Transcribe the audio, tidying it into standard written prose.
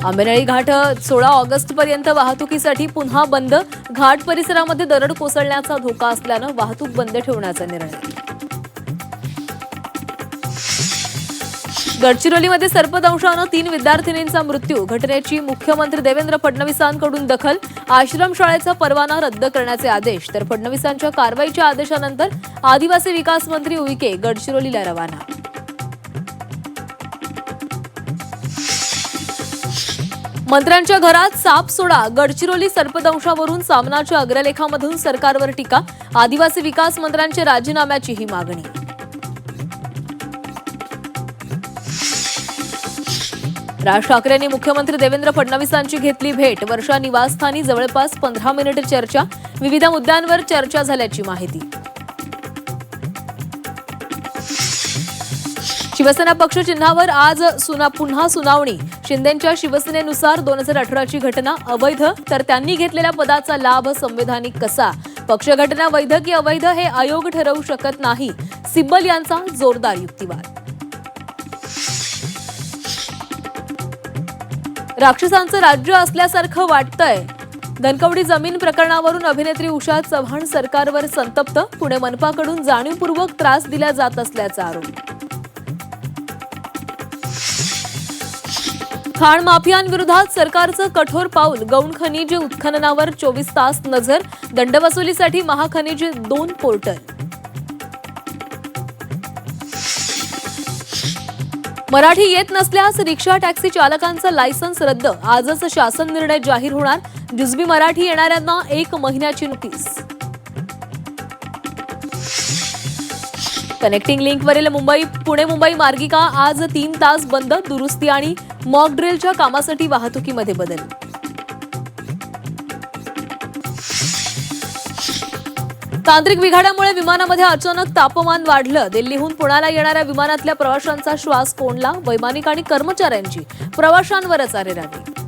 आंबेनळी घाट 16 August पर्यंत वाहतुकीसाठी पुन्हा बंद. घाट परिसरामध्ये दरड कोसळण्याचा धोका असल्यानं वाहतूक बंद ठेवण्याचा निर्णय. गडचिरोलीमध्ये सर्पदंशानं 3 विद्यार्थिनींचा मृत्यू. घटनेची मुख्यमंत्री देवेंद्र फडणवीसांकडून दखल. आश्रमशाळेचा परवाना रद्द करण्याचे आदेश. तर फडणवीसांच्या कारवाईच्या आदेशानंतर आदिवासी विकास मंत्री उईके गडचिरोलीला रवाना. मंत्र्यांच्या घरात साप सोडा. गडचिरोली सर्पदंशावरून सामनाच्या अग्रलेखामधून सरकारवर टीका. आदिवासी विकास मंत्र्यांच्या राजीनाम्याची ही मागणी. राज ठाकरेंनी मुख्यमंत्री देवेंद्र फडणवीसांची घेतली भेट. वर्षा निवासस्थानी जवळपास 15 मिनिट चर्चा. विविध मुद्द्यांवर चर्चा झाल्याची माहिती. शिवसेना पक्ष चिन्हावर आज पुन्हा सुनावणी. शिंदेंच्या शिवसेनेनुसार 2018ची घटना अवैध, तर त्यांनी घेतलेल्या पदाचा लाभ संवैधानिक कसा? पक्षघटना वैध की अवैध हे आयोग ठरवू शकत नाही. सिब्बल यांचा जोरदार युक्तिवाद. राक्षसांचं राज्य असल्यासारखं वाटतंय. धनकवडी जमीन प्रकरणावरून अभिनेत्री उषा चव्हाण सरकारवर संतप्त. पुणे मनपाकडून जाणीवपूर्वक त्रास दिला जात असल्याचा आरोप. खाण माफियांविरोधात सरकारचं कठोर पाऊल. गौण खनिज उत्खननावर 24 तास नजर. दंडवसुलीसाठी महाखनिज 2 पोर्टल. मराठी येत नसल्यास रिक्षा टॅक्सी चालकांचं लायसन्स रद्द. आजच शासन निर्णय जाहीर होणार. जुजबी मराठी येणाऱ्यांना 1 महिन्याची नोटीस. कनेक्टिंग लिंकवरील पुणे मुंबई मार्गिका आज 3 तास बंद. दुरुस्ती आणि मॉक ड्रिलच्या कामासाठी वाहतुकीमध्ये बदल. तांत्रिक बिघाडामुळे विमानामध्ये अचानक तापमान वाढलं. दिल्लीहून पुण्याला येणाऱ्या विमानातल्या प्रवाशांचा श्वास कोंडला. वैमानिक आणि कर्मचाऱ्यांची प्रवाशांवरच अरेरावी.